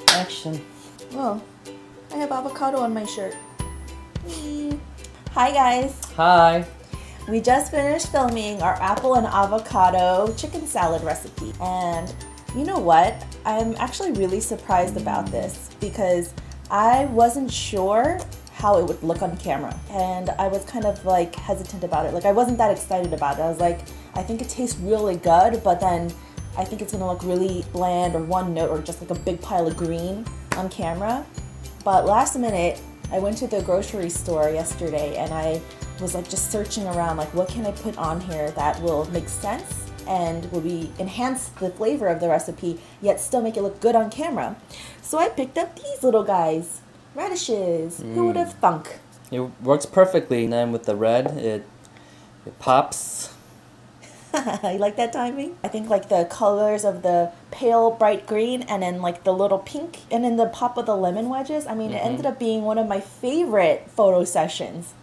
Action. Oh, I have avocado on my shirt. Whee. Hi guys. Hi. We just finished filming our apple and avocado chicken salad recipe. And you know what? I'm actually really surprised about this because I wasn't sure how it would look on camera. And I was kind of like hesitant about it. Like I wasn't that excited about it. I was like, I think it tastes really good, but then I think it's gonna look really bland or one note or just like a big pile of green on camera. But last minute, I went to the grocery store yesterday and I was like just searching around like what can I put on here that will make sense and will be enhance the flavor of the recipe yet still make it look good on camera. So I picked up these little guys, radishes. Who would have thunk? It works perfectly. And then with the red, it pops. You like that timing? I think like the colors of the pale bright green and then like the little pink and then the pop of the lemon wedges. I mean, it ended up being one of my favorite photo sessions,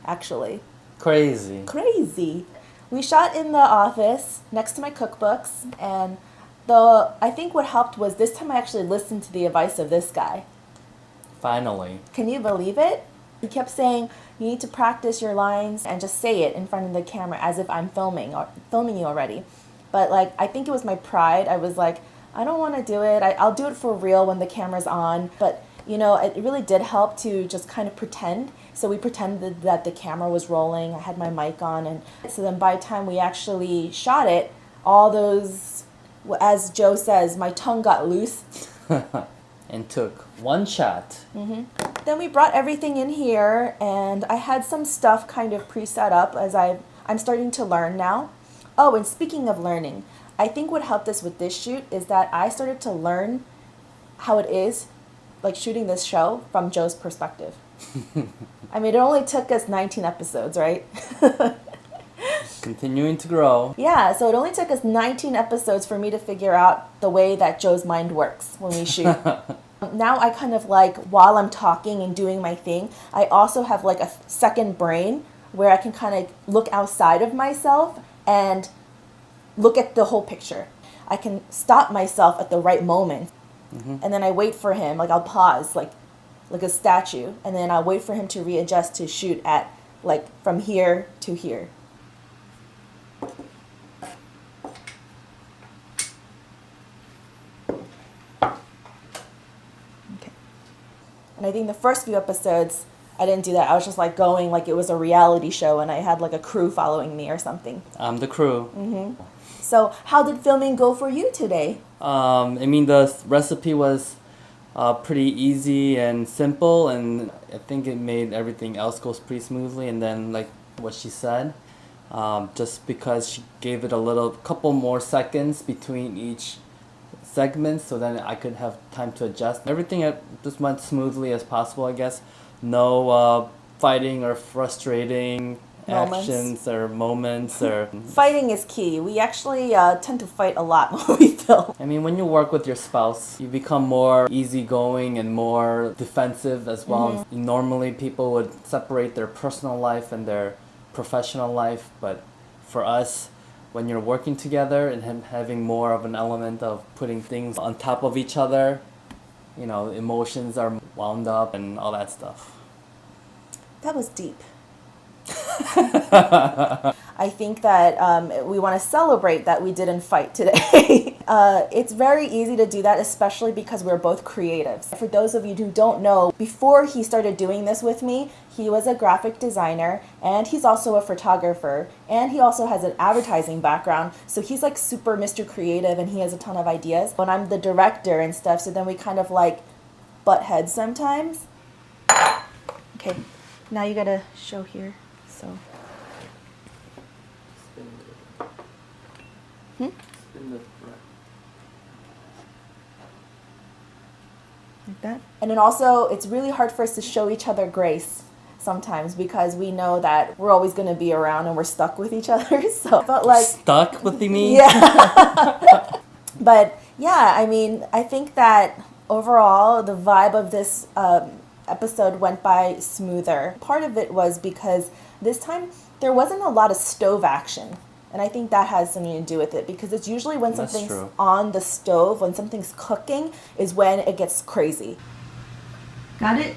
actually. Crazy. We shot in the office next to my cookbooks, and I think what helped was this time I actually listened to the advice of this guy. Finally. Can you believe it? He kept saying, you need to practice your lines and just say it in front of the camera as if I'm filming you already. But like, I think it was my pride. I was like, I don't want to do it. I'll do it for real when the camera's on. But you know, it really did help to just kind of pretend. So we pretended that the camera was rolling. I had my mic on. And so then by the time we actually shot it, all those, as Joe says, my tongue got loose. And took one shot. Then we brought everything in here, and I had some stuff kind of pre-set up as I'm starting to learn now. Oh, and speaking of learning, I think what helped us with this shoot is that I started to learn how it is, like shooting this show from Joe's perspective. I mean, it only took us 19 episodes, right? Continuing to grow. Yeah, so it only took us 19 episodes for me to figure out the way that Joe's mind works when we shoot. Now I kind of like, while I'm talking and doing my thing, I also have like a second brain where I can kind of look outside of myself and look at the whole picture. I can stop myself at the right moment. And then I wait for him, like I'll pause like a statue, and then I'll wait for him to readjust to shoot at like from here to here. And I think the first few episodes, I didn't do that. I was just like going like it was a reality show and I had like a crew following me or something. I'm the crew. So how did filming go for you today? I mean, the recipe was pretty easy and simple, and I think it made everything else go pretty smoothly. And then like what she said, just because she gave it a couple more seconds between each segments, so then I could have time to adjust. Everything just went smoothly as possible, I guess. No fighting or frustrating actions or moments or... Fighting is key. We actually tend to fight a lot when we film. I mean, when you work with your spouse, you become more easygoing and more defensive as well. Normally people would separate their personal life and their professional life, but for us, when you're working together and having more of an element of putting things on top of each other, you know, emotions are wound up and all that stuff. That was deep. I think that we want to celebrate that we didn't fight today. It's very easy to do that, especially because we're both creatives. For those of you who don't know, before he started doing this with me, he was a graphic designer and he's also a photographer and he also has an advertising background. So he's like super Mr. Creative and he has a ton of ideas. When I'm the director and stuff, so then we kind of like butt heads sometimes. Okay, now you gotta show here. So. Like that. And then also, it's really hard for us to show each other grace sometimes because we know that we're always going to be around and we're stuck with each other. So, but like stuck with me? Yeah. But yeah, I mean, I think that overall the vibe of this episode went by smoother. Part of it was because this time there wasn't a lot of stove action. And I think that has something to do with it, because it's usually when That's something's true. on the stove, when something's cooking, is when it gets crazy. Got it?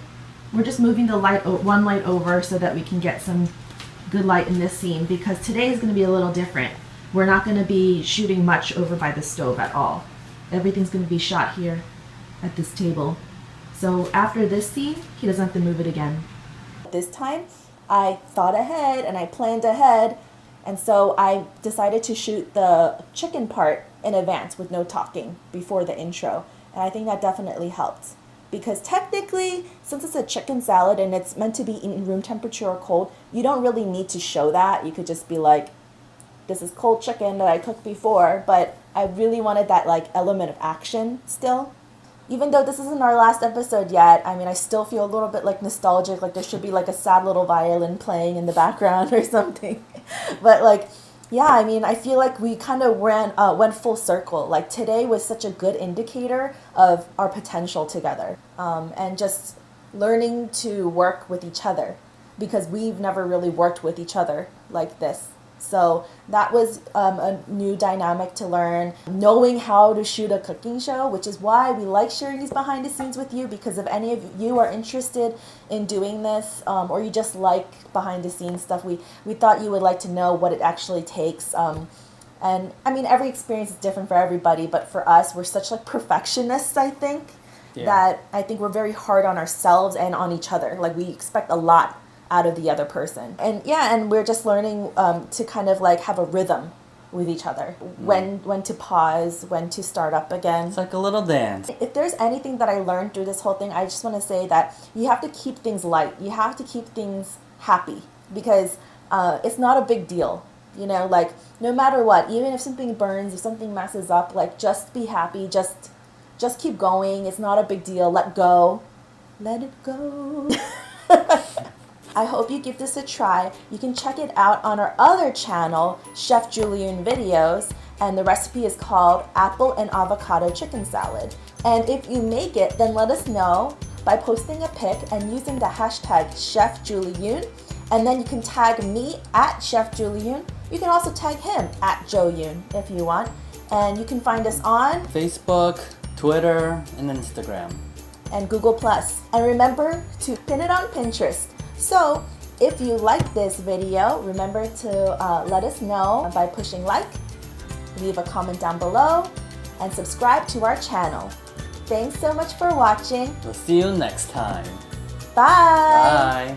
We're just moving the light, one light over so that we can get some good light in this scene, because today is going to be a little different. We're not going to be shooting much over by the stove at all. Everything's going to be shot here at this table. So after this scene, he doesn't have to move it again. This time, I thought ahead and I planned ahead, and so I decided to shoot the chicken part in advance with no talking before the intro. And I think that definitely helped. Because technically, since it's a chicken salad and it's meant to be eaten room temperature or cold, you don't really need to show that. You could just be like, this is cold chicken that I cooked before. But I really wanted that like element of action still. Even though this isn't our last episode yet, I mean, I still feel a little bit like nostalgic, like there should be like a sad little violin playing in the background or something. But like, yeah, I mean, I feel like we kind of went full circle. Like today was such a good indicator of our potential together, and just learning to work with each other, because we've never really worked with each other like this. So that was a new dynamic to learn, knowing how to shoot a cooking show, which is why we like sharing these behind the scenes with you, because if any of you are interested in doing this, or you just like behind the scenes stuff, we thought you would like to know what it actually takes. And I mean, every experience is different for everybody, but for us, we're such like perfectionists, I think, that I think we're very hard on ourselves and on each other. Like we expect a lot out of the other person. And yeah, and we're just learning to kind of like have a rhythm with each other. When to pause, when to start up again. It's like a little dance. If there's anything that I learned through this whole thing, I just want to say that you have to keep things light. You have to keep things happy, because it's not a big deal. You know, like no matter what, even if something burns, if something messes up, like just be happy. Just keep going. It's not a big deal. Let go. Let it go. I hope you give this a try. You can check it out on our other channel, Chef Julian Videos, and the recipe is called Apple and Avocado Chicken Salad. And if you make it, then let us know by posting a pic and using the hashtag Chef Julian, and then you can tag me at Chef Julian. You can also tag him at Joe Yoon if you want. And you can find us on Facebook, Twitter, and Instagram. And Google+. And remember to pin it on Pinterest. So, if you like this video, remember to let us know by pushing like, leave a comment down below, and subscribe to our channel. Thanks so much for watching. We'll see you next time. Bye! Bye!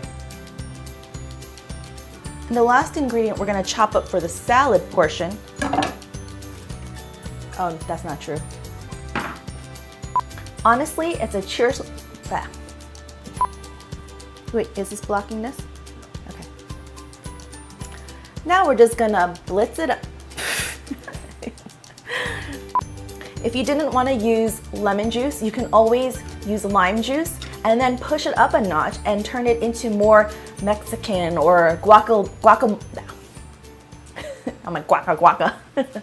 And the last ingredient we're going to chop up for the salad portion. Oh, that's not true. Honestly, it's a cheers. Wait, is this blocking this? Okay. Now we're just gonna blitz it up. If you didn't want to use lemon juice, you can always use lime juice and then push it up a notch and turn it into more Mexican or guaca. I'm like guaca.